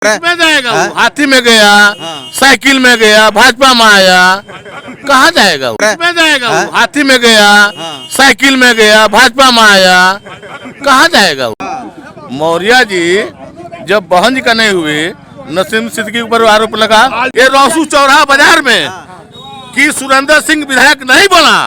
किसमें जाएगा वो? हाथी में गया, साइकिल में गया, भाजपा में आया, कहाँ जाएगा वो? किसमें जाएगा वो? हाथी में गया, साइकिल में गया, भाजपा में आया, कहाँ जाएगा वो? मौर्य जी जब बहन जी का नहीं हुए, नसीम सिद्दीकी के ऊपर आरोप लगा ये रौसू चौराहा बाजार में कि सुरेंद्र सिंह विधायक नहीं बना,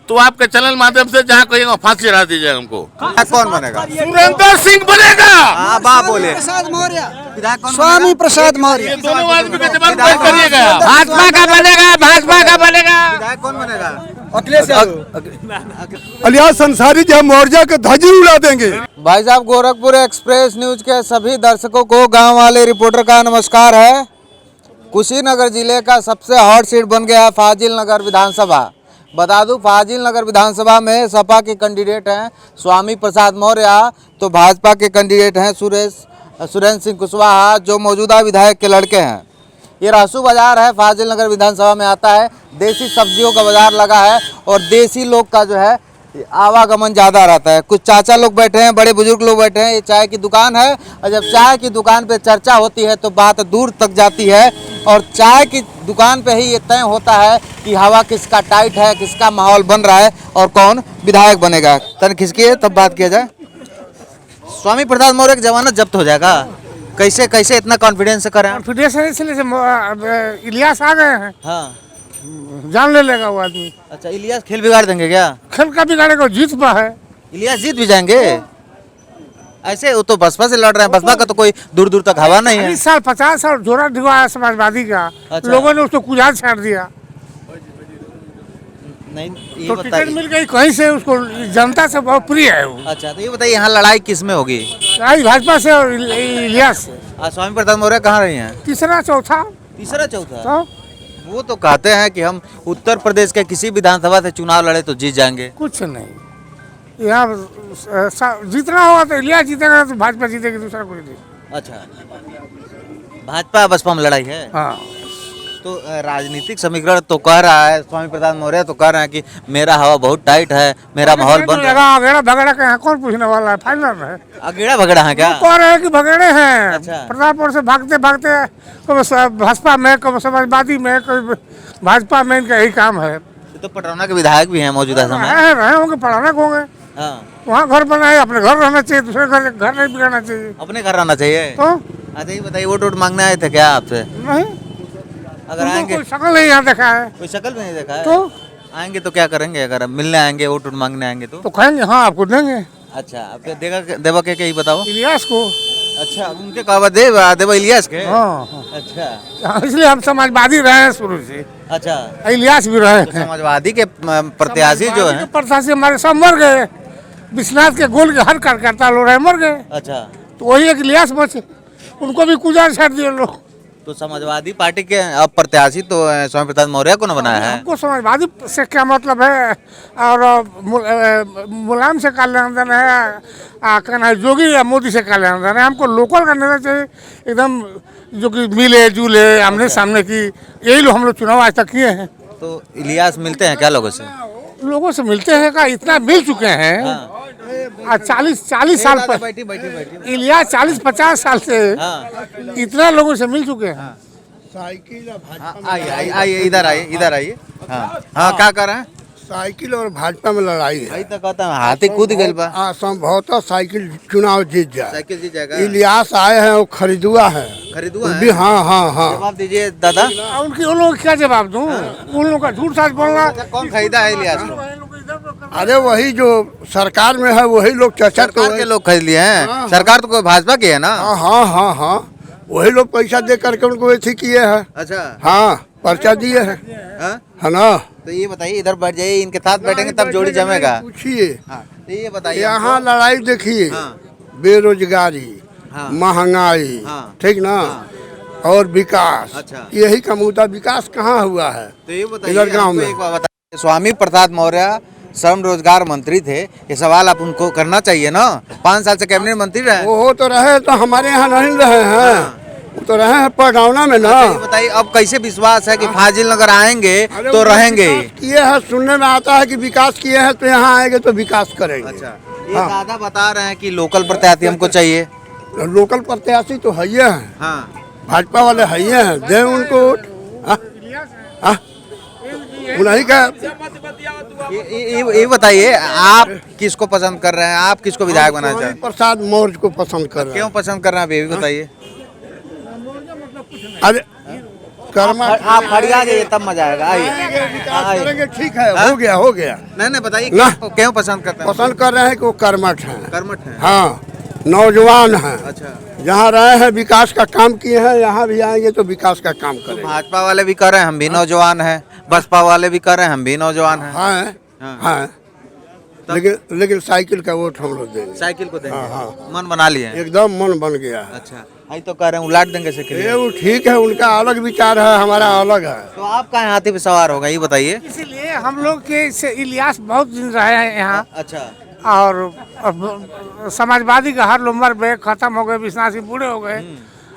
तो आपके चैनल माध्यम से जहाँ कहिएगा फांसी चढ़ा दीजिए हमको। कौन बनेगा? सुरेंद्र सिंह बनेगा। बोले प्रसाद मौर्य, विधायक कौन स्वामी प्रसाद मौर्य। ये दोनों आदमी का जवाब पेश करिएगा। भाजपा का बनेगा, भाजपा का बनेगा। विधायक कौन बनेगा? अखिलेश अलियास अंसारी जी हम मौर्य के ध्वजी उड़ा देंगे। भाई साहब, गोरखपुर एक्सप्रेस न्यूज के सभी दर्शकों को गांव वाले रिपोर्टर का नमस्कार है। कुशीनगर जिले का सबसे हॉट सीट बन गया है फाजिल नगर विधानसभा। बता दूं, फाजिल नगर विधानसभा में सपा के कैंडिडेट हैं स्वामी प्रसाद मौर्य, तो भाजपा के कैंडिडेट हैं सुरेंद्र सिंह कुशवाहा, जो मौजूदा विधायक के लड़के हैं। ये रहसू बाजार है, फाजिल नगर विधानसभा में आता है। देसी सब्जियों का बाजार लगा है और देसी लोग का जो है आवागमन ज़्यादा रहता है। कुछ चाचा लोग बैठे हैं, बड़े बुजुर्ग लोग बैठे हैं। ये चाय की दुकान है और जब चाय की दुकान पे चर्चा होती है तो बात दूर तक जाती है और चाय की दुकान पे ही ये तय होता है कि हवा किसका टाइट है, किसका माहौल बन रहा है और कौन विधायक बनेगा। तन खिसकी तब बात किया जाए। स्वामी प्रसाद मौर्य की जमानत जब्त हो जाएगा, कैसे कैसे इतना कॉन्फिडेंस से करें? कॉन्फिडेंस है इसलिए इलियास आ गए हैं, हाँ, जान ले लेगा वो आदमी। अच्छा, इलियास खेल बिगाड़ देंगे क्या? खेल का बिगाड़ेगा, जीत पा है। इलियास जीत भी जाएंगे ऐसे? वो तो बसपा से लड़ रहे हैं, बसपा का तो कोई दूर दूर तक हवा नहीं है। 40 साल 50 साल जोड़ा दिखवाया समाजवादी का। अच्छा। लोगों ने उसको कुजाद छाड़ दिया, नहीं ये तो टिकट बताइए। मिल गई कहीं से, उसको जनता से बहुत प्रिय है वो। अच्छा, तो ये बताइए यहाँ लड़ाई किस में होगी? आज भाजपा से और इलियास से। स्वामी प्रसाद मौर्य कहाँ रही हैं? तीसरा चौथा तीसरा चौथा। तो वो तो कहते हैं कि हम उत्तर प्रदेश के किसी विधानसभा से चुनाव लड़े तो जीत जाएंगे। कुछ नहीं, यहाँ जीतना होगा तो इलियास जीतेगा, तो भाजपा जीतेगी, दूसरा कोई नहीं। अच्छा, भाजपा बसपा में लड़ाई है। हाँ, तो राजनीतिक समीकरण तो कह रहा है, स्वामी प्रसाद मौर्य तो कह रहे हैं कि मेरा हवा बहुत टाइट है, मेरा माहौल बन रहा है। अगेड़ा भगड़ा के यहाँ कौन पूछने वाला है, फाइनल है। अगेड़ा भगड़ा है क्या? कह रहे हैं कि भगड़े हैं। अच्छा। प्रतापपुर से भागते भागते कभी भाजपा में, कभी समाजवादी में, कभी भाजपा में, इनका यही काम है। तो पटरौना के विधायक भी हैं मौजूदा समय। रहे होंगे, पढ़ाना होंगे, हाँ, वहाँ घर बनाए, अपने घर रहना चाहिए, दूसरे घर नहीं बिगाड़ना चाहिए। अपने घर रहना चाहिए। तो अच्छा, ये बताइए, वोट मांगने आए थे क्या आपसे? नहीं, अगर उनको आएंगे, कोई शक्ल नहीं यहाँ देखा है, कोई शक्ल भी नहीं देखा है। तो आएंगे तो क्या करेंगे? अगर मिलने आएंगे, वोट मांगने आएंगे तो कहेंगे हाँ आपको देंगे, अच्छा, अब देगा देवा के ही बताओ। इलियास को। अच्छा, उनके कहवा देवा इलियास के। हाँ, अच्छा इसलिए हम समाजवादी रहे हैं शुरू से, अच्छा, इलियास भी रहे तो हैं। समाजवादी के प्रत्याशी जो हैं। प्रत्याशी हमारे सब मर गए, विश्वनाथ के गोल के हर कार्यकर्ता लोग रहे, मर गए, अच्छा, तो वही एक इलियास बचे, उनको भी कुजार छाड़ दिए लोग। तो समाजवादी पार्टी के अब प्रत्याशी तो स्वामी प्रसाद मौर्य को न बनाया है। हमको समाजवादी से क्या मतलब है, और मुलायम से क्या लेना देना है, कहना है जोगी या मोदी से क्या लेना देना है। हमको लोकल का नेता चाहिए, एकदम जो कि मिले जुले, आमने सामने की, यही लोग हम लोग चुनाव आज तक किए हैं। तो इलियास मिलते हैं क्या लोगों से? लोगों से मिलते हैं का, इतना मिल चुके हैं। हाँ। आज 40 साल पर बैठी बैठी बैठी। इलियास 40-50 साल से हाँ, इतना लोगों से मिल चुके हैं। आइए आइए, इधर आइए, इधर आइए। हाँ हाँ, क्या कर रहे हैं? साइकिल और भाजपा में लड़ाई है। भाई तो कहता है हाथी कूद गइल बा। संभवतः साइकिल चुनाव जीत जाए। साइकिल जीत जाएगा। इलियास आए हैं, वो खरीदुआ है। खरीदुआ भी, है? हाँ हाँ हाँ। जवाब दीजिए दादा। उनकी उन लोगों को क्या जवाब दूं? उन लोगों का झूठ साच बोलना। कौन खरीदा है इलियास को? अरे वही जो सरकार में है वही लोग चर्चा सरकार के लोग खरीद लिए हैं। सरकार तो कोई भाजपा की है ना? हाँ हाँ हाँ हाँ, वही लोग पैसा दे करके उनको ऐसे किए हैं। अच्छा, हाँ, पर्चा दिए हैं, हाँ? है ना। तो ये बताइए, इधर बैठ जाइए, इनके साथ बैठेंगे तब जोड़ी जमेगा। पूछिए, हाँ, तो ये बताइए यहाँ हमको। लड़ाई देखिए, हाँ। बेरोजगारी, हाँ। महंगाई, हाँ। ठीक ना, और विकास। अच्छा। यही का मुद्दा, विकास कहाँ हुआ है तो ये बताइए इधर गांव हमको में। एक बात बताइए, स्वामी प्रसाद मौर्य श्रम रोजगार मंत्री थे, ये सवाल आप उनको करना चाहिए ना। 5 साल से कैबिनेट मंत्री रहे। वो तो रहे, तो हमारे यहाँ नहीं रहे हैं, वो तो रहे हैं पटौना में ना। अच्छा, ये बताइए अब कैसे विश्वास है कि फाजिल नगर आएंगे तो रहेंगे? किए हैं, सुनने में आता है कि विकास किए हैं, तो यहाँ आएंगे तो विकास करेंगे। अच्छा, ये दादा बता रहे हैं कि लोकल प्रत्याशी हमको चाहिए। लोकल प्रत्याशी तो है ही है। हाँ, भाजपा वाले है ही हैं, दें उनको वोट। उन्हीं का। ये बताइए, आप किसको पसंद कर रहे हैं, आप किसको विधायक बनाना चाहते हैं? प्रसाद मौर्य को पसंद कर रहे क्यों पसंद कर रहे हैं, आप ये भी बताइए। हैं। अरे कर्मा आप फरिया जाइए तब मजा आएगा। आइए आइए। करेंगे, ठीक है, हो गया। नहीं बताइए ना। क्यों पसंद करते हैं? पसंद कर रहे हैं कि वो कर्मठ हैं। कर्मठ है। हाँ, नौजवान हैं। अच्छा, जहाँ रहे हैं विकास का काम किए हैं, यहाँ भी आएंगे तो विकास का काम करेंगे। भाजपा वाले भी कर रहे हैं, हम भी नौजवान हैं। बसपा वाले भी कर रहे हैं, हम भी नौजवान हैं। हाँ। लेकिन साइकिल का वोट हम लोग देंगे। साइकिल को देंगे। हाँ। मन बना लिए हैं। एकदम मन बन गया है। अच्छा, आई तो कह रहे हैं उलाट देंगे से। ये वो ठीक है, उनका अलग विचार है, हमारा अलग है। तो आप कहाँ हाथी पे सवार होगा, ये बताइए। इसीलिए हम लोग के से इलियास बहुत दिन रहे हैं यहाँ, अच्छा, और समाजवादी का हर उम्र में खत्म हो गए, विश्वनाथ सिंह बूढ़े हो गए,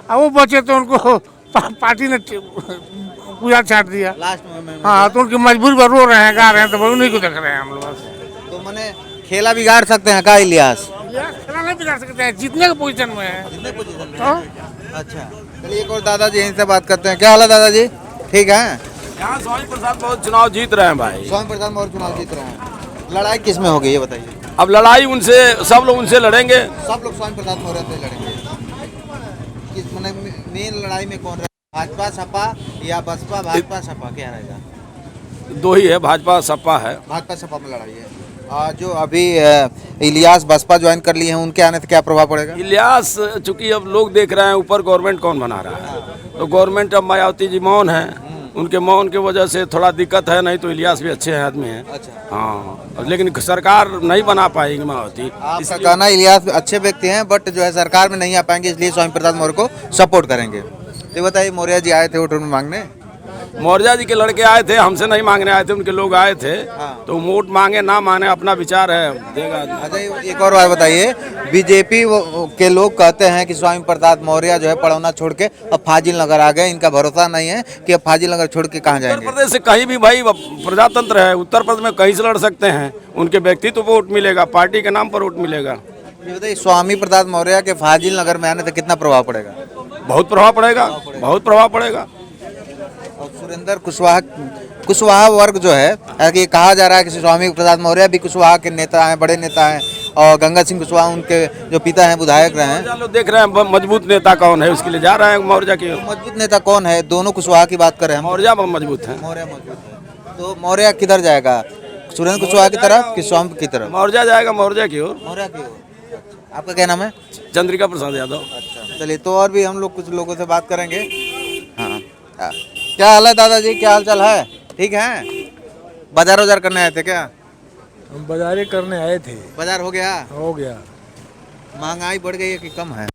और वो बचे तो उनको पार्टी ने पूजा छाट दिया। लास्ट में हाँ, तो उनकी मजबूरी पर रो रहे हैं, गा रहे हैं, तो वो उन्हीं को देख रहे हैं हम लोग। तो मैंने खेला बिगाड़ सकते हैं का इलियास? इलियास खेला नहीं बिगाड़ सकते हैं, जीतने के पोजीशन में है। तो अच्छा, चलिए एक और दादाजी यहीं से बात करते हैं। क्या हाल है दादाजी, ठीक है? यहाँ स्वामी प्रसाद बहुत चुनाव जीत रहे हैं भाई। स्वामी प्रसाद मौर्य चुनाव जीत रहे हैं, लड़ाई किस में होगी ये बताइए। अब लड़ाई उनसे, सब लोग उनसे लड़ेंगे। सब लोग स्वामी प्रसाद मौर्य से लड़ेंगे। किस मैंने मेन लड़ाई में कौन रहेगा, भाजपा सपा या बसपा? भाजपा सपा क्या रहेगा? दो ही है, भाजपा सपा है। भाजपा सपा में लड़ाई है। जो अभी इलियास बसपा ज्वाइन कर लिए हैं, उनके आने से क्या प्रभाव पड़ेगा? इलियास चूंकि अब लोग देख रहे हैं ऊपर गवर्नमेंट कौन बना रहा है, तो गवर्नमेंट अब मायावती जी मौन है, उनके मौन की वजह से थोड़ा दिक्कत है, नहीं तो इलियास भी अच्छे आदमी हैं। अच्छा, हाँ, लेकिन सरकार नहीं बना पाएगी मायावती। आपका कहना इलियास अच्छे व्यक्ति हैं, बट जो है सरकार में नहीं आ पाएंगे, इसलिए स्वामी प्रसाद मौर्य को सपोर्ट करेंगे। तो बताइए, मौर्य जी आए थे वोट मांगने? मौर्य जी के लड़के आए थे, हमसे नहीं मांगने आए थे, उनके लोग आए थे। हाँ। तो वोट मांगे ना मांगे अपना विचार है, देगा। अच्छा, एक और बात बताइए, बीजेपी के लोग कहते हैं कि स्वामी प्रसाद मौर्य जो है पड़ौना छोड़ के अब फाजिल नगर आ गए, इनका भरोसा नहीं है कि अब फाजिल नगर छोड़ के कहाँ उत्तर जाएंगे। प्रदेश से कहीं भी भाई प्रजातंत्र है, उत्तर प्रदेश में कहीं से लड़ सकते हैं, उनके व्यक्तित्व को वोट मिलेगा, पार्टी के नाम पर वोट मिलेगा। ये बताइए, स्वामी प्रसाद मौर्य के फाजिल नगर में आने से कितना प्रभाव पड़ेगा? बहुत प्रभाव पड़ेगा, बहुत प्रभाव पड़ेगा। और सुरेंद्र कुशवाहा वर्ग जो है कि कहा जा रहा है कि स्वामी प्रसाद मौर्य भी कुशवाहा के नेता हैं, बड़े नेता हैं, और गंगा सिंह कुशवाहा उनके जो पिता हैं विधायक रहे हैं। लोग देख रहे हैं मजबूत नेता कौन है, उसके लिए जा रहे हैं मौर्य की। मजबूत नेता कौन है? दोनों कुशवाहा की बात करें हम। मौर्य मजबूत है। मौर्य मजबूत है, तो मौर्य किधर जाएगा, सुरेंद्र कुशवाहा की तरफ कि स्वामी की तरफ? मौर्य जाएगा मौर्य की ओर। मौर्य की ओर। आपका क्या नाम है? चंद्रिका प्रसाद यादव। अच्छा, चलिए, तो और भी हम लोग कुछ लोगों से बात करेंगे। हाँ, क्या हाल है दादाजी, क्या हाल चाल है, ठीक है? बाजार वाजार करने आए थे क्या? हम बाजारे करने आए थे। बाजार हो गया? हो गया। महंगाई बढ़ गई है कि कम है?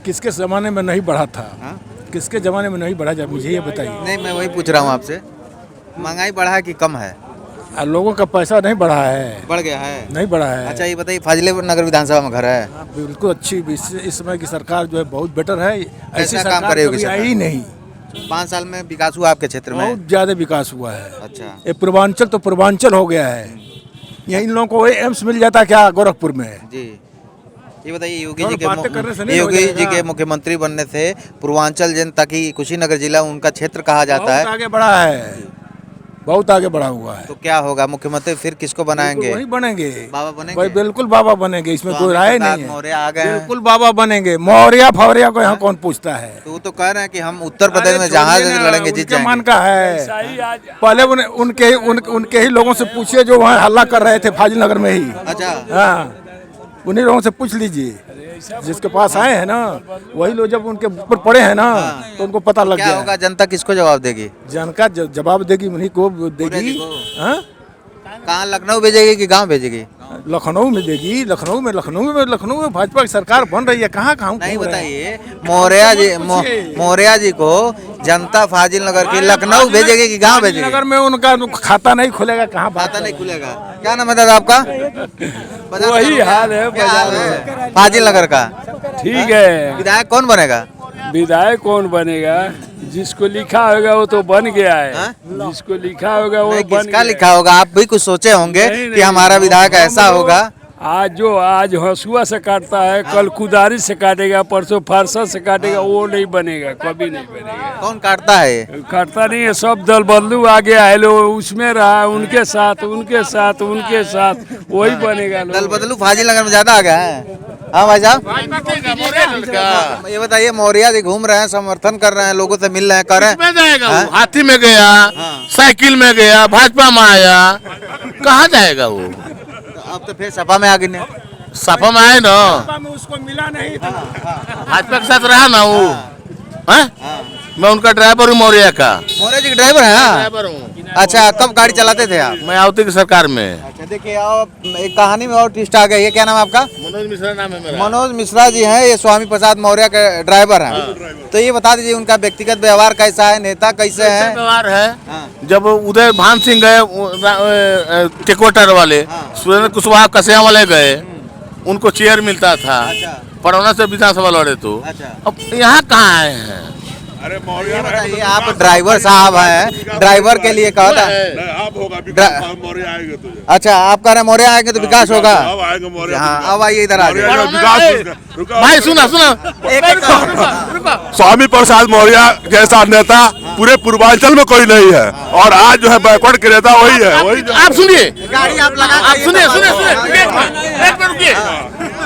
किसके ज़माने में नहीं बढ़ा था? हाँ? किसके ज़माने में नहीं बढ़ा, जब मुझे ये बताइए। नहीं, मैं वही पूछ रहा हूँ आपसे, महंगाई बढ़ा है कि कम है? लोगों का पैसा नहीं बढ़ा है। बढ़ गया है? नहीं बढ़ा है। अच्छा, ये बताइए, फाजिले नगर विधानसभा में घर है? हाँ, बिल्कुल अच्छी, इस समय की सरकार जो है बहुत बेटर है। ऐसी काम सरकार करे होगी कभी आई ही नहीं। 5 साल में विकास हुआ आपके क्षेत्र में? बहुत ज़्यादा विकास हुआ है। अच्छा, ये पूर्वांचल तो पूर्वांचल हो गया है। यहाँ इन लोगों को एम्स मिल जाता क्या गोरखपुर में? जी। ये बताइए, योगी और जी बातें करने से के नहीं हो योगी जी जाएगा। के मुख्यमंत्री बनने से पूर्वांचल जनता की कुशीनगर जिला उनका क्षेत्र कहा जाता बहुत है, आगे बढ़ा है, बहुत आगे बढ़ा हुआ है। तो क्या होगा, मुख्यमंत्री फिर किसको बनाएंगे? वही बनेंगे, बाबा बनेंगे? भाई बिल्कुल बाबा बनेंगे, इसमें कोई राय नहीं है। मौर्य आ गए हैं। बिल्कुल बाबा बनेंगे। मौर्य फौर्या को यहाँ कौन पूछता है? तो वो तो कह रहे हैं कि हम उत्तर प्रदेश में जहाँ से लड़ेंगे जीत उनके मन जाएंगे। का है। पहले उनके ही लोगों से पूछिए जो वहाँ हल्ला कर रहे थे फाजिल नगर में ही। अच्छा, हाँ, उन्हीं लोगों से पूछ लीजिए, जिसके पास आए हैं ना, वही लोग जब उनके ऊपर पड़े हैं ना, तो उनको पता लग क्या गया। होगा, जनता किसको जवाब देगी? जनता जवाब देगी, उन्हीं को देगी। को? हाँ? कहाँ, लखनऊ भेजेगी कि गाँव भेजेगी? लखनऊ में देगी। लखनऊ में भाजपा की सरकार बन रही है। कहाँ कहाँ नहीं, घूम रहे हैं? बताइए, मौर्य जी को जनता फाजिल नगर की लखनऊ भेजेगी कि गाँव भेजेगी? नगर में उनका खाता नहीं खुलेगा, कहाँ खाता नहीं खुलेगा। क्या नाम है दादा आपका? वही हाल है क्या हाल है फाजिल नगर का? ठीक है। विधायक कौन बनेगा? विधायक कौन बनेगा, जिसको लिखा होगा वो तो बन गया है। हाँ? जिसको लिखा होगा वो नहीं, बन किसका गया। लिखा होगा? आप भी कुछ सोचे होंगे कि हमारा विधायक ऐसा होगा। आज हंसुआ से काटता है, कल कुदारी से काटेगा, परसों फारसा से काटेगा, वो नहीं बनेगा, कभी नहीं बनेगा। कौन काटता है? काटता नहीं है, सब दल बदलू आ गया है, लोग उसमें रहा, उनके साथ वही बनेगा। दल बदलू फाजिल नगर में ज्यादा आ गया है। हाँ भाई साहब, ये बताइए, मौर्या जी घूम रहे हैं, समर्थन कर रहे हैं, लोगों से मिल रहे हैं, कर रहे में जाएगा हाँ? वो? हाथी में गया, साइकिल में गया, भाजपा में आया, कहाँ जाएगा वो? अब तो फिर सपा में आ गए। सपा में आए ना, उसको मिला नहीं था। भाजपा के साथ रहा ना वो। हाँ? मैं उनका ड्राइवर हूँ, मौर्या का मौर्या जी के ड्राइवर हैं? हाँ? ड्राइवर हूँ। अच्छा, कब गाड़ी चलाते थे आप? मायावती की सरकार में। अच्छा, देखिए आप, एक कहानी में और ट्विस्ट आ गई है। क्या नाम है आपका? मनोज मिश्रा नाम है मेरा। मनोज मिश्रा जी हैं, ये स्वामी प्रसाद मौर्य के ड्राइवर हैं। तो ये बता दीजिए, उनका व्यक्तिगत व्यवहार कैसा है, नेता कैसे ऐसा है? व्यवहार है। हाँ। जब उदय भान सिंह गए टेकोटर वाले, सुरेंद्र कुशवाहा कसिया वाले गए, उनको चेयर मिलता था। पड़ौना से विधानसभा लड़े तो अब यहाँ कहाँ आए हैं? अरे ये बताइए, आप ड्राइवर साहब हैं, ड्राइवर के लिए कहा था। अब होगा विकास, मौर्य आएंगे तो अच्छा, आप कह रहे हैं मौर्य आएंगे तो विकास होगा। अब आएंगे मौर्य। हाँ, अब आइए इधर आ जाइए। विकास भाई सुना स्वामी प्रसाद मौर्य जैसा नेता पूरे पूर्वांचल में कोई नहीं है, और आज जो है बैकवर्ड के नेता वही है। वही आप सुनिए, गाड़ी आप लगा, आप सुनिए, एक मिनट रुकिए।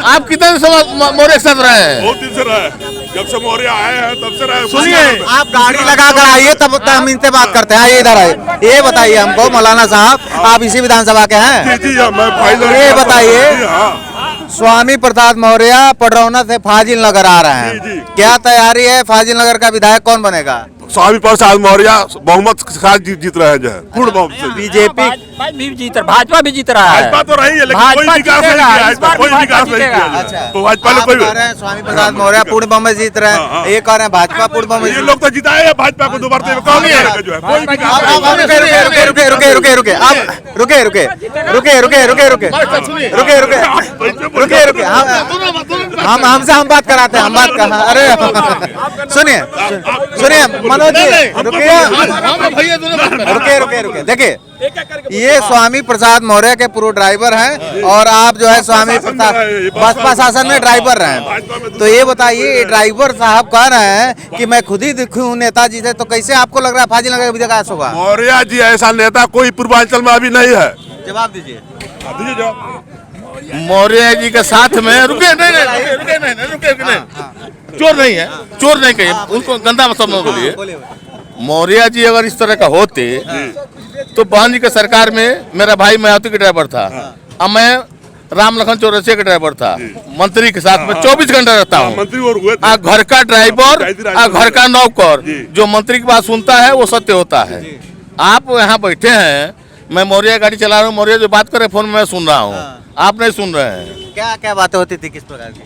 आप कितने समय मौर्य के साथ रहे हैं? बहुत दिन से रहे, जब से मौर्य आए हैं तब से रहे। सुनिए, आप गाड़ी लगा कर आइए, तब हम इनसे बात करते हैं। आइए इधर आइए। ये बताइए हमको, मौलाना साहब, आप इसी विधानसभा के हैं? जी, मैं फाइनल। ये बताइए, हाँ, स्वामी प्रसाद मौर्य पडरौना से फाजिल नगर आ रहे हैं, जी। क्या तैयारी है? फाजिल नगर का विधायक कौन बनेगा? स्वामी प्रसाद मौर्य बहुमत के साथ जीत रहे हैं, जो है पूर्ण बहुमत से। बीजेपी भी जीत रहा, भाजपा भी जीत रहा है। भाजपा तो रही है, लेकिन कोई विकास नहीं किया है, कोई विकास नहीं किया है। अच्छा, तो भाजपा ने आप कोई, कह रहे हैं स्वामी प्रसाद मौर्य पूर्ण बहुमत जीत रहे हैं, ये कह रहे हैं भाजपा पूर्ण बहुमत ये जीत। लोग तो जिताए हैं भाजपा को दोबारा, जो है कोई विकास नहीं। रुके, हमसे हम बात कराते हैं, हम बात कर। अरे सुनिए मनोज जी, रुके। देखिए, ये स्वामी प्रसाद मौर्य के पूर्व ड्राइवर हैं, और आप जो है स्वामी प्रसाद बसपा शासन में ड्राइवर हैं। तो ये बताइए, ये ड्राइवर साहब कह रहे हैं कि मैं खुद ही दिखूं नेताजी से, तो कैसे आपको लग रहा है फाजिल नगर का विकास होगा? मौर्य जी ऐसा नेता कोई पूर्वांचल में अभी नहीं है। जवाब दीजिए। मौर्य जी के साथ में रुके चोर नहीं है, चोर नहीं कहिए, उनको गंदा मतलब न बोलिए। मौर्य जी अगर इस तरह का होते तो बहन जी के सरकार में मेरा भाई मायावती का ड्राइवर था, अब मैं राम लखन चौरसिया का ड्राइवर था, मंत्री के साथ में 24 घंटा रहता हूँ। मंत्री और हुए घर का ड्राइवर, घर का नौकर, जो मंत्री की बात सुनता है वो सत्य होता है। आप यहाँ बैठे हैं, मैं मौर्य गाड़ी चला रहा हूँ, मौर्य जो बात करे फोन में मैं सुन रहा हूँ, आप नहीं सुन रहे हैं। क्या क्या बातें होती थी, किस प्रकार की,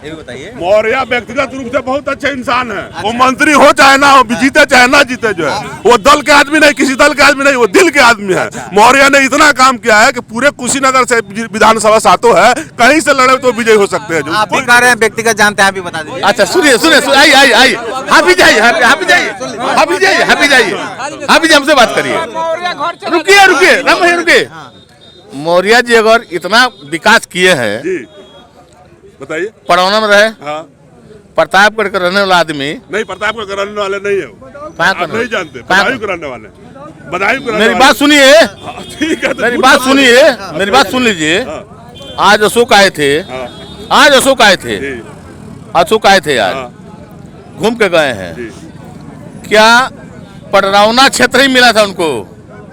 ये भी बताइए। मौर्य व्यक्तिगत रूप से बहुत अच्छे इंसान है। वो मंत्री हो चाहे ना हो, जीते चाहे ना जीते, जो है वो दल के आदमी नहीं, किसी दल के आदमी नहीं, वो दिल के आदमी है। मौर्य ने इतना काम किया है कि पूरे कुशीनगर से विधानसभा सातों है, कहीं से लड़े तो विजयी हो सकते हैं। आप भी कह रहे हैं व्यक्तिगत जानते हैं, आप भी बता दीजिए। अच्छा सुनिए, आइए, हाफी जाइए, हमसे बात करिए। रुकिए। मौर्य जी अगर इतना विकास किए हैं, बताइए। पड़ौना में रहे, हाँ, प्रतापगढ़ के रहने वाला आदमी नहीं, प्रतापगढ़ कराने वाले नहीं है वो। आप नहीं जानते, बदायूं कराने वाले, बदायूं कराने मेरी वाले। बात सुनिए, ठीक है, मेरी बात सुन लीजिए। आज अशोक आए थे, अशोक आए थे आज, घूम के गए हैं। क्या पडरौना क्षेत्र ही मिला था उनको?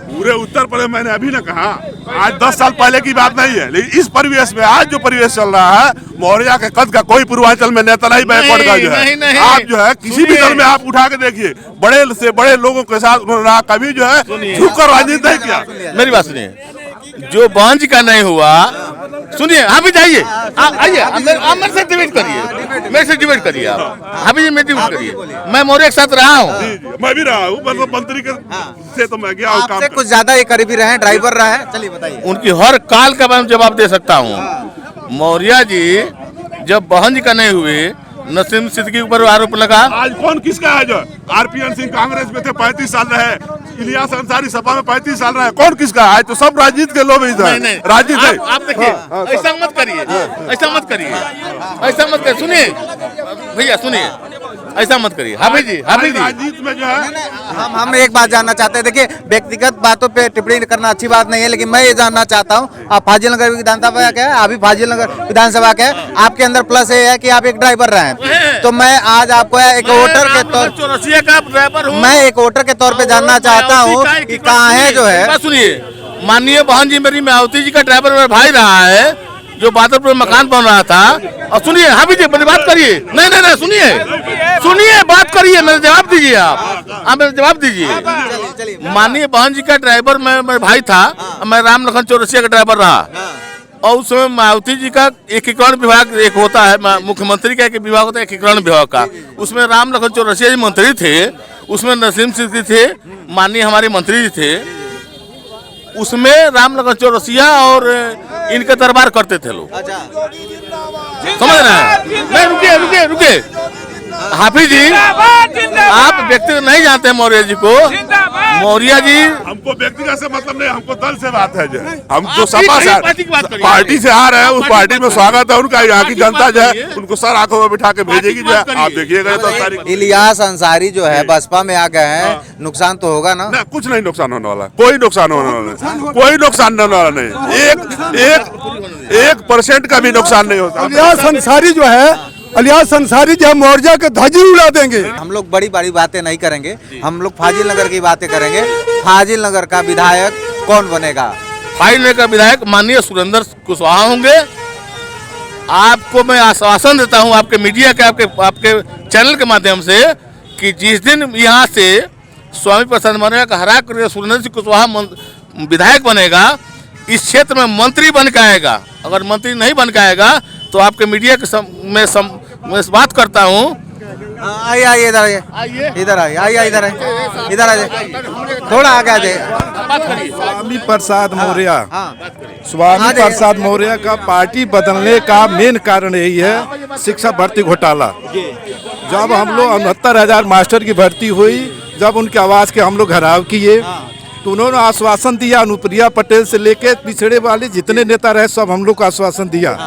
पूरे उत्तर प्रदेश, मैंने अभी ना कहा, आज 10 साल पहले की बात नहीं है, लेकिन इस परिवेश में आज जो परिवेश चल रहा है, मौर्य के कद का कोई पूर्वांचल में नेता नहीं बैकवर्ड का जो है। आप जो है किसी भी दल में आप उठा के देखिए, बड़े से बड़े लोगों के साथ उन्होंने रहा, कभी जो है झुककर राजनीति नहीं किया। मेरी बात सुनिए, जो बंज का नहीं हुआ, सुनिए, हाफी जाइए, आइए, आप मेरे से डिबेट करिए, आप हाफी जी में डिबेट करिए। मैं मौर्य के साथ रहा हूँ, मैं भी रहा हूँ, मतलब मंत्री के से तो मैं गया हूँ काम आपसे कुछ ज्यादा ये करीबी रहे, ड्राइवर रहे, चलिए बताइए। उनकी हर काल का मैं जवाब दे सकता हूँ। मौर्य जी जब बहन जी का नहीं हुए, नसीम सिद्दीकी के ऊपर आरोप लगा। आज कौन किसका है? जो आरपीएन सिंह कांग्रेस में थे, 35 साल रहे, इलियास अंसारी सपा में 35 साल रहे, कौन किसका है? तो सब राजनीति के लोग इधर राजनीति है। आप देखिए, ऐसा मत करिए, ऐसा मत करिए, ऐसा मत करिए। सुनिए भैया, सुनिए, ऐसा मत करिए। हाफिज जी, हाफिज जी, राजनीति में जो है हम एक बात जानना चाहते हैं। देखिए, व्यक्तिगत बातों पे टिप्पणी करना अच्छी बात नहीं है, लेकिन मैं ये जानना चाहता हूँ, आप फाजिल नगर विधानसभा के हैं, अभी फाजिल नगर विधानसभा के हैं, आपके अंदर प्लस ये है कि आप एक ड्राइवर रहे हैं। तो मैं आज आपको एक वोटर के तौर चौरसिया का ड्राइवर हूँ। मैं एक वोटर के तौर पे जानना चाहता हूँ कि कहाँ है जो है। सुनिए, माननीय बहन जी मेरी मायावती जी का ड्राइवर मेरा भाई रहा है, जो बादलपुर में मकान बन रहा था। और सुनिए हाफिज जी, मेरी बात करिए। नहीं नहीं नहीं, सुनिए बात करिए, मेरे जवाब दीजिए। आप मेरे जवाब दीजिए। माननीय बहन जी का ड्राइवर मेरा भाई था, मैं राम लखन चौरसिया का ड्राइवर रहा। और उस समय मायावती जी का एकीकरण विभाग एक होता है, मुख्यमंत्री का एक विभाग होता है एकीकरण विभाग का, उसमें राम लखन चौरसिया जी मंत्री थे, उसमें नसीम सिद्दीकी थे, माननीय हमारे मंत्री जी थे, उसमें राम लखन चौरसिया और इनके दरबार करते थे लोग। समझ रहे हैं? नहीं, रुकिए रुकिए रुकिए हाफिज जी, आप व्यक्ति नहीं जानते मौर्य जी को। मौर्य जी, हमको व्यक्तिगत से मतलब नहीं, हमको दल से बात है। जो हम जो सपा से पार्टी से आ रहे हैं, उस पार्टी में स्वागत है उनका। यहाँ की जनता जो है उनको सर आंखों में बिठा के भेजेगी। जो है आप देखिएगा। तो इलियास अंसारी जो है बसपा में आ गए हैं, नुकसान तो होगा ना? कुछ नहीं नुकसान होने वाला, कोई नुकसान होने वाला नहीं, कोई नुकसान होने वाला नहीं। 1% का भी नुकसान नहीं होता। इलियास अंसारी जो है, इलियास अंसारी जो मौर्या के ध्वजी उड़ा देंगे। हम लोग बड़ी बड़ी बातें नहीं करेंगे, हम लोग फाजिल नगर की बातें करेंगे। फाजिल नगर का विधायक कौन बनेगा? फाजिल नगर का विधायक माननीय सुरेंद्र कुशवाहा होंगे। आपको मैं आश्वासन देता हूं, आपके मीडिया के, आपके चैनल के माध्यम से, कि जिस दिन यहाँ से स्वामी प्रसाद मौर्य का हरा कर सुरेंद्र सिंह कुशवाहा विधायक बनेगा, इस क्षेत्र में मंत्री बन के आएगा। अगर मंत्री नहीं बन के आएगा तो आपके मीडिया के मैं इस बात करता हूँ। आइए आइए, इधर आइए, इधर आइए, आइए इधर आइए, इधर आइए, थोड़ा आगे आ जाइए। स्वामी प्रसाद मौर्य, स्वामी प्रसाद मौर्य का पार्टी बदलने का मेन कारण यही है, शिक्षा भर्ती घोटाला। जब हम लोग 69,000 मास्टर की भर्ती हुई, जब उनके आवाज के हम लोग घेराव किए, तो उन्होंने आश्वासन दिया, अनुप्रिया पटेल से लेके पिछड़े वाले जितने नेता रहे सब हम लोग को आश्वासन दिया,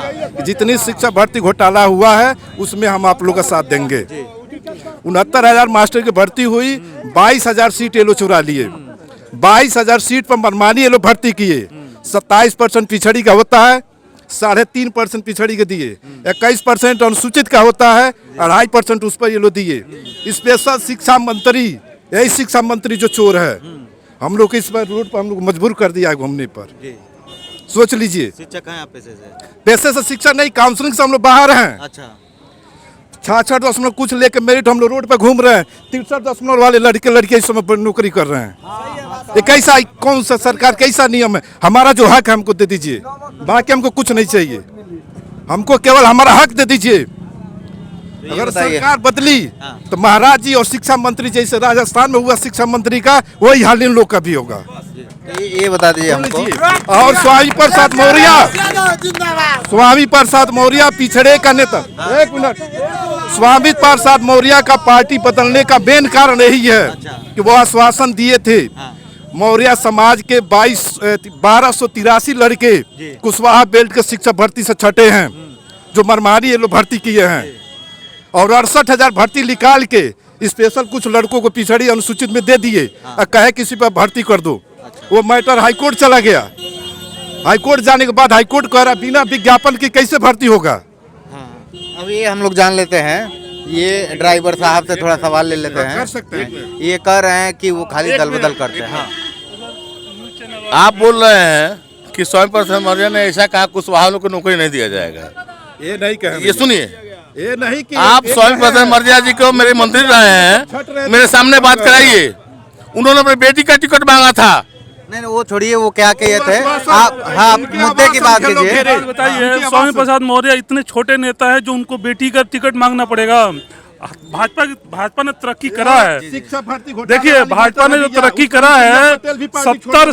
जितनी शिक्षा भर्ती घोटाला हुआ है उसमें हम आप लोग का साथ देंगे। 69,000 मास्टर की भर्ती हुई, 22,000 सीट ये लोग चुरा लिए, 22,000 सीट पर मनमानी ये लोग भर्ती किए। 27% पिछड़ी का होता है, 3.5% पिछड़ी के दिए, 21% अनुसूचित का होता है, 2.5% उस पर ये लोग दिए। स्पेशल शिक्षा मंत्री, यही शिक्षा मंत्री जो चोर है, हम लोग इस पर रोड पर हम लोग मजबूर कर दिया है घूमने पर। सोच लीजिए, शिक्षक हैं आप पैसे से शिक्षा नहीं, काउंसलिंग से हम लोग बाहर हैं। अच्छा, 66 कुछ लेके मेरिट हम लोग रोड पे घूम रहे हैं। 63 वाले लड़के लड़कियां इस समय नौकरी कर रहे हैं। ये कैसा, कौन सा सरकार, कैसा नियम है? हमारा जो हक है हमको दे दीजिए, बाकी हमको कुछ नहीं चाहिए, हमको केवल हमारा हक दे दीजिए। अगर सरकार बदली तो महाराज जी और शिक्षा मंत्री जैसे राजस्थान में हुआ शिक्षा मंत्री का, वही हाल इन लोग का भी होगा। ये बता दीजिए हमको। और स्वामी प्रसाद मौर्य, स्वामी प्रसाद मौर्य पिछड़े का नेता, एक मिनट, स्वामी प्रसाद मौर्य का पार्टी बदलने का मेन कारण यही है कि वो आश्वासन दिए थे, मौर्य समाज के 1283 लड़के कुशवाहा बेल्ट के शिक्षा भर्ती से छटे हैं, जो मनमानी ये लोग भर्ती किए हैं। और 68,000 भर्ती निकाल के स्पेशल कुछ लड़कों को पिछड़ी अनुसूचित में दे दिए और कहे किसी पर भर्ती कर दो। वो मैटर हाईकोर्ट चला गया, हाईकोर्ट जाने के बाद हाईकोर्ट कह रहा बिना विज्ञापन के कैसे भर्ती होगा। अब ये हम लोग जान लेते हैं, ये ड्राइवर साहब से थोड़ा सवाल ले लेते हैं। कर सकते हैं। ये कह रहे हैं कि वो खाली दल बदल करते हैं। आप बोल रहे हैं कि स्वामी प्रसाद मौर्य ने ऐसा कहा कुशवाहा को नौकरी नहीं दिया जाएगा। ये नहीं कह, ये सुनिए, ये नहीं कि आप स्वामी प्रसाद मौर्य जी को मेरे मंत्री रहे हैं, मेरे सामने बात कराइए। उन्होंने अपनी बेटी का टिकट मांगा था। नहीं वो छोड़िए, वो क्या कहे थे आप, हाँ मुद्दे की बात कीजिए। बताइए, स्वामी प्रसाद मौर्य इतने छोटे नेता है जो उनको बेटी का टिकट मांगना पड़ेगा। भाजपा ने तरक्की करा है। देखिए, भाजपा ने जो तरक्की करा है, 70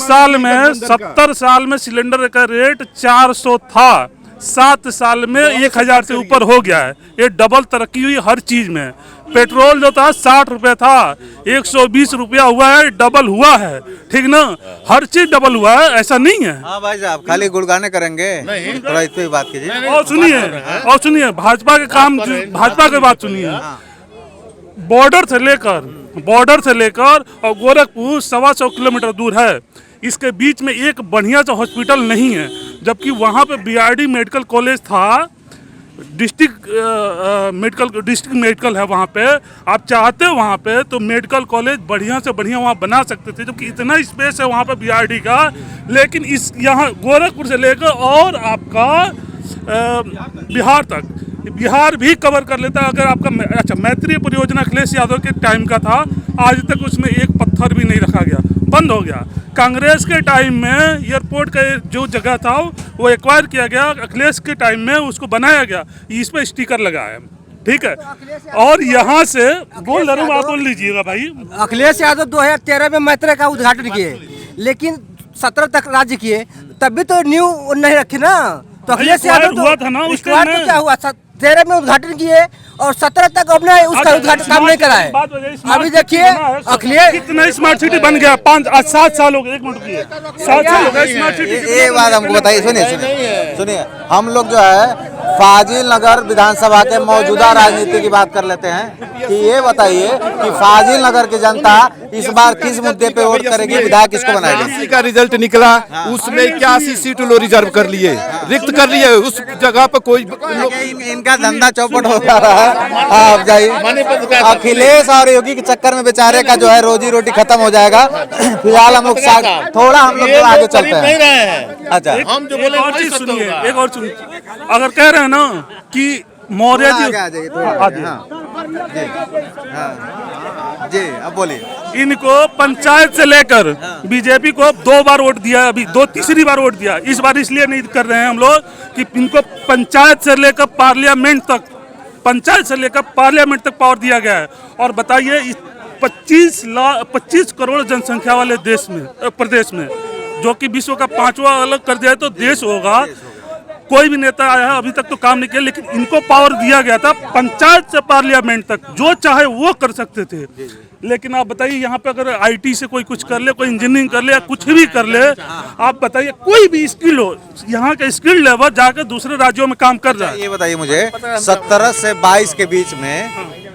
साल में सिलेंडर का रेट 400 था, 7 साल में 1000 से ऊपर हो गया है। ये डबल तरक्की हुई हर चीज में। पेट्रोल जो था 60 रुपए था, 120 रुपया हुआ है, डबल हुआ है, ठीक ना। हर चीज डबल हुआ है, ऐसा नहीं है। हाँ भाई साहब, खाली गुड़गाने करेंगे, थोड़ा इस पे बात कीजिए। और सुनिए भाजपा के काम, भाजपा की बात सुनिए। बॉर्डर से लेकर और गोरखपुर 125 किलोमीटर दूर है। इसके बीच में एक बढ़िया सा हॉस्पिटल नहीं है, जबकि वहाँ पे बीआरडी मेडिकल कॉलेज था, डिस्ट्रिक्ट मेडिकल है वहाँ पे। आप चाहते हो वहाँ पे तो मेडिकल कॉलेज बढ़िया से बढ़िया वहाँ बना सकते थे, जबकि इतना स्पेस है वहाँ पे बीआरडी का। लेकिन इस यहाँ गोरखपुर से लेकर और आपका बिहार तक, बिहार भी कवर कर लेता है अगर आपका। अच्छा, मैत्रीय परियोजना अखिलेश यादव के टाइम का था, आज तक उसमें एक पत्थर भी नहीं रखा गया, बंद हो गया। कांग्रेस के टाइम में एयरपोर्ट का जो जगह था वो एक्वायर किया गया, अखिलेश के टाइम में उसको बनाया गया, इस पर स्टिकर लगा है, ठीक है। और यहाँ से बोल रहा हूँ, आप बोल लीजिएगा भाई। अखिलेश यादव 2013 में मैत्री का उद्घाटन किए, लेकिन 17 तक राज्य किए, तभी तो न्यू नहीं रखे ना। तो अखिलेश यादव हुआ था ना उस टाइम में, क्या हुआ 13 में उद्घाटन किए और 17 तक अपने उसका उद्घाटन काम नहीं कराए। अभी देखिए अखिलेश कितना स्मार्ट सिटी बन गया, 7 साल हो गए। 1 मिनट रुकिए, 7 साल हो गए स्मार्ट सिटी। ये बात हमको बताइए, सुनिए, हम लोग जो है फाजिल नगर विधानसभा के मौजूदा राजनीति की बात कर लेते हैं कि ये बताइए कि फाजिल नगर की जनता इस बार किस मुद्दे पे वोट करेगी, विधायक किसको बनाएगी? का रिजल्ट निकला, उसमें 81 सीट लो रिजर्व कर लिए, रिक्त कर लिए। उस जगह पर कोई इनका धंधा चौपट हो रहा है। आप जाइए, अखिलेश और योगी के चक्कर में बेचारे का जो है रोजी रोटी खत्म हो जाएगा। फिलहाल हम लोग थोड़ा आगे चलते हैं। अच्छा, हम जो बोले और चीज सुनिए, एक और सुनिए। अगर कह रहे हैं ना कि मौर्य जी, अब बोलिए। इनको पंचायत से लेकर बीजेपी को 2 बार वोट दिया, अभी तीसरी बार वोट दिया। इस बार इसलिए नहीं कर रहे हैं हम लोग कि इनको पंचायत से लेकर पार्लियामेंट तक पावर दिया गया है। और बताइए 25 करोड़ जनसंख्या वाले प्रदेश में, जो कि विश्व का 5वां अलग कर दिया तो देश होगा। कोई भी नेता आया है अभी तक तो काम नहीं किया, लेकिन इनको पावर दिया गया था पंचायत से पार्लियामेंट तक, जो चाहे वो कर सकते थे। लेकिन आप बताइए यहाँ पे अगर आईटी से कोई कुछ कर ले, कोई इंजीनियरिंग कर ले या कुछ भी कर ले, आप बताइए कोई भी स्किल हो, यहाँ का स्किल लेवल जाकर दूसरे राज्यों में काम कर जाए। ये बताइए मुझे, 17 से 22 के बीच में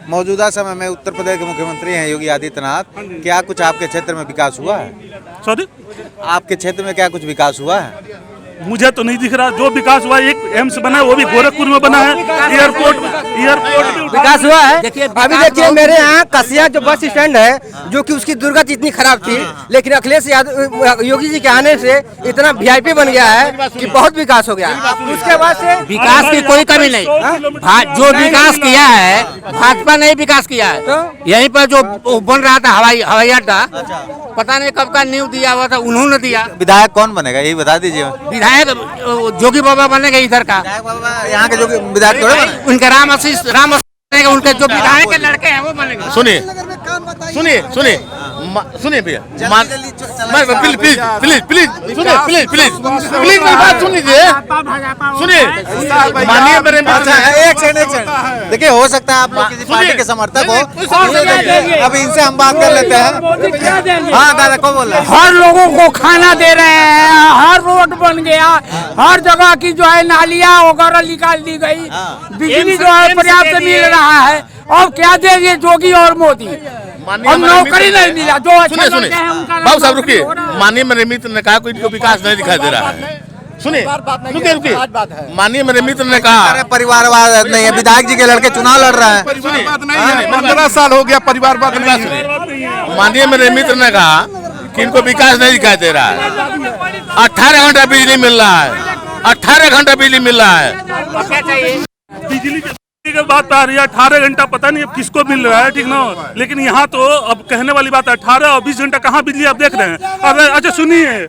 मौजूदा समय में उत्तर प्रदेश के मुख्यमंत्री हैं योगी आदित्यनाथ, क्या कुछ आपके क्षेत्र में विकास हुआ है? सॉरी, आपके क्षेत्र में क्या कुछ विकास हुआ है? मुझे तो नहीं दिख रहा। जो विकास हुआ, एक एम्स बना है, वो भी गोरखपुर में बना है। एयरपोर्ट विकास हुआ है। अभी देखिए मेरे यहाँ कसिया जो बस स्टैंड है, जो कि उसकी दुर्गति इतनी खराब थी, लेकिन अखिलेश यादव योगी जी के आने से इतना वीआईपी बन गया है कि बहुत विकास हो गया। उसके बाद से विकास की कोई कमी नहीं। जो विकास किया है भाजपा ने विकास किया है। तो यहीं पर जो बन रहा था हवाई अड्डा, पता नहीं कब का न्यू दिया हुआ था, उन्होंने दिया। विधायक कौन बनेगा यही बता दीजिए। विधायक जोगी बाबा बनेगा इधर का। यहाँ के जो विधायक उनके राम आशीष बनेगा, उनके जो विधायक के लड़के हैं वो बनेंगे। सुनिए भैया, प्लीज मेरी बात सुन लीजिए। सुनिए, मानिए मेरे, एक सेकंड देखिए, हो सकता है आप लोग किसी पार्टी के समर्थक हो, अभी इनसे हम बात कर लेते हैं। हाँ दादा, को बोल रहे हैं? हर लोगों को खाना दे रहे हैं, हर रोड बन गया, हर जगह की जो है नालियाँ वगैरह निकाल दी गई, बिजली जो है पर्याप्त मिल रहा है। अब क्या दे ये जोगी और मोदी, हम नौकरी नहीं मिला जो अच्छे सुनिए बाबू साहब, रुकिए। माननीय मेरे मित्र ने कहा कोई इनको विकास नहीं दिखाई दे रहा है। सुनिए, रुकिए। माननीय मेरे मित्र ने कहा परिवारवाद नहीं है, विधायक जी के लड़के चुनाव लड़ रहे हैं। 15 साल हो गया परिवारवाद नहीं है। माननीय मेरे मित्र ने कहा कि इनको विकास नहीं दिखाई दे रहा है। 18 घंटा बिजली मिल रहा है, 18 घंटा बिजली मिल रहा है। बिजली की बात आ रही है, 18 घंटा पता नहीं अब किसको मिल रहा है, ठीक ना। लेकिन यहाँ तो अब कहने वाली बात है, 18 और 20 घंटा कहाँ बिजली आप देख रहे हैं। अब अच्छा सुनिए,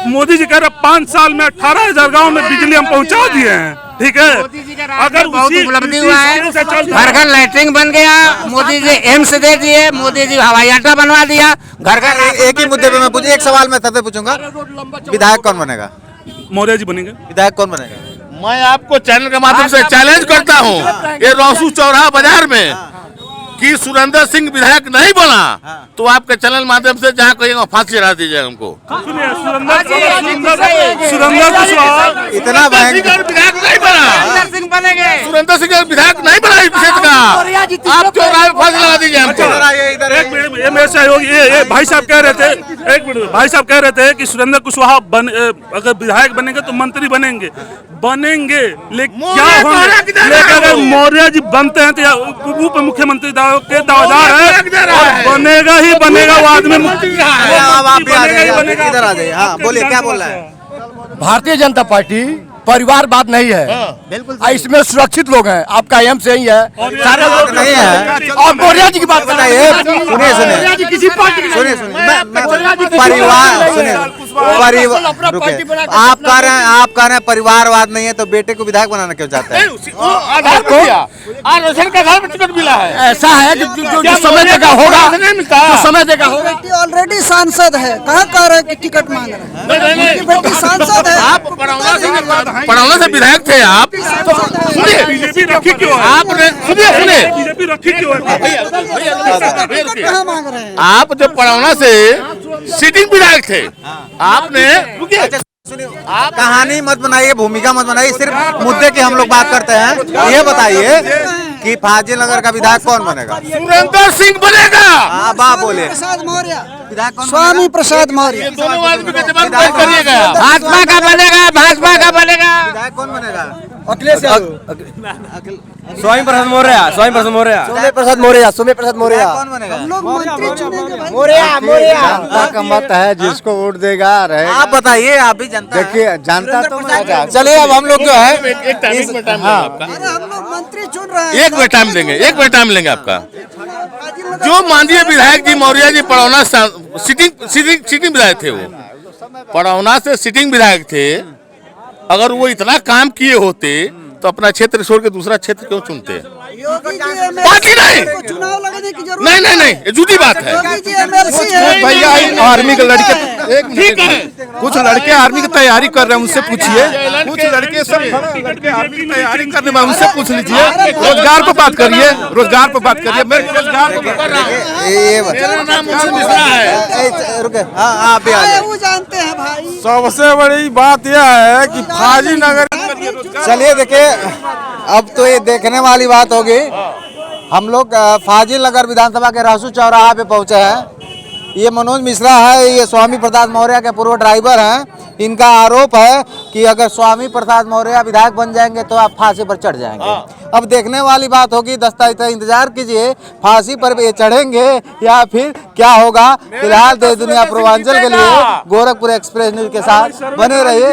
मोदी जी कह रहे 5 साल में 18,000 गाँव में बिजली हम पहुँचा दिए हैं, ठीक है। अगर बहुत उपलब्धि हुआ है, घर घर लैट्रिन बन गया, मोदी जी एम्स दे दिए, मोदी जी हवाई अड्डा बनवा दिया, घर घर। एक ही मुद्दे पे मैं एक सवाल मैं तब पूछूंगा, विधायक कौन बनेगा? मौर्य जी बनेंगे। विधायक कौन बनेगा? मैं आपको चैनल के माध्यम से चैलेंज करता हूँ, ये रोसू चौराहा बाजार में कि सुरेंद्र सिंह विधायक नहीं बना तो आपके चैनल माध्यम से जहाँ कहिएगा फांसी चढ़ा दीजिए हमको। सुनिए, सुरेंद्र कुशवाहा इतना विधायक नहीं बना, सिंह बनेंगे। सुरेंद्र सिंह विधायक नहीं बना इस क्षेत्र का, आप चौराहे में फांसी लगा दीजिए हमको। एक मिनट, ये मेरे सहयोगी ये भाई साहब कह रहे थे, एक मिनट, भाई साहब कह रहे थे कि सुरेंद्र कुशवाहा अगर विधायक बनेंगे तो मंत्री बनेंगे, लेकिन क्या होंगे, लेकिन अगर मौर्य जी बनते हैं तो उप मुख्यमंत्री के दावेदार है और बनेगा ही बनेगा, वो आदमी अब आप भी आ जाइए, इधर आ जाइए। हाँ बोलिए, क्या बोल रहा है? भारतीय जनता पार्टी परिवारवाद नहीं है, बिल्कुल इसमें सुरक्षित लोग हैं। आपका एम से ही है, सारे लोग नहीं है। और मौर्य जी की बात बताइए, सुनिए किसी पार्टी सुनिए परिवार, सुनिए परिवार, आप कह रहे हैं परिवारवाद नहीं है तो बेटे को विधायक बनाना क्यों चाहते हैं? आरक्षण का घर में टिकट मिला है, ऐसा है जो समय देगा होगा, जो समय देगा होगा। ऑलरेडी सांसद है, कहाँ कह रहे हैं कि टिकट मांग रहे हैं? बेटी सांसद है। आप पड़ौना से विधायक थे आप, सुनिए बीजेपी रखी क्यों है? आपने सुनिए बीजेपी रखी क्यों है? टिकट कहाँ मांग रहे हैं? आप जब पड़ौना से सिटिंग विधायक थे आपने कहानी मत बनाइए, भूमिका मत बनाइए, सिर्फ मुद्दे की हम लोग बात करते हैं। ये बताइए कि फाजिल नगर का विधायक कौन बनेगा? सुरेंद्र सिंह बनेगा। हाँ बा बोले प्रसाद मौर्य, विधायक कौन स्वामी प्रसाद मौर्य। दोनों आदमी का जवाब तय करिएगा। भाजपा का बनेगा, भाजपा का बनेगा। विधायक कौन बनेगा? अखिलेश स्वामी प्रसाद मौर्य, स्वामी प्रसाद मौर्य, सोमे प्रसाद मौर्य, सोमे प्रसाद मौर्य। विधायक कौन बनेगा? लोग मंत्री चुनेंगे भाई। जनता का मत है, जिसको वोट देगा रहेगा। आप बताइए, आप भी जनता हैं। देखिए जानता तो मैं। चलिए अब हम लोग जो है एक टाइम में टाइम आपका, अरे हम लोग मंत्री चुन रहे हैं। एक मिनट टाइम देंगे, एक मिनट टाइम लेंगे आपका। जो माननीय विधायक जी मौर्य जी पड़ौना सिटिंग विधायक थे, वो पड़ौना से सिटिंग विधायक थे। अगर वो इतना काम किए होते तो अपना क्षेत्र छोड़ के दूसरा क्षेत्र क्यों चुनते? योगी जी पार्टी नहीं, को चुनाव लड़ने की जरूरत नहीं, ये झूठी बात है। योगी जी एमएलसी है। भैया आर्मी के लड़के, एक ठीक है, कुछ लड़के आर्मी की तैयारी कर रहे हैं, उनसे पूछिए। कुछ लड़के सब लड़के आर्मी की तैयारी करने में, उनसे पूछ लीजिए। रोजगार पर बात करिए, रोजगार पर बात करिए। मैं रोजगार पर कर रहा हूँ। मेरा नाम मुंशी मिश्रा है। रुके, हाँ आप भी आ जाइए। वो जानते हैं भाई। सबसे बड़ी बात यह है कि फाजिल नगर, चलिए देखिए, अब तो ये देखने वाली बात होगी। हम लोग फाजिल नगर विधानसभा के रोसू चौराहा पे पहुंचे हैं। ये मनोज मिश्रा है, ये स्वामी प्रसाद मौर्य के पूर्व ड्राइवर हैं। इनका आरोप है कि अगर स्वामी प्रसाद मौर्य विधायक बन जाएंगे तो आप फांसी पर चढ़ जाएंगे। अब देखने वाली बात होगी, इंतजार कीजिए, फांसी पर ये चढ़ेंगे या फिर क्या होगा। फिलहाल देश दुनिया पूर्वांचल के लिए गोरखपुर एक्सप्रेस न्यूज के साथ बने रहिए।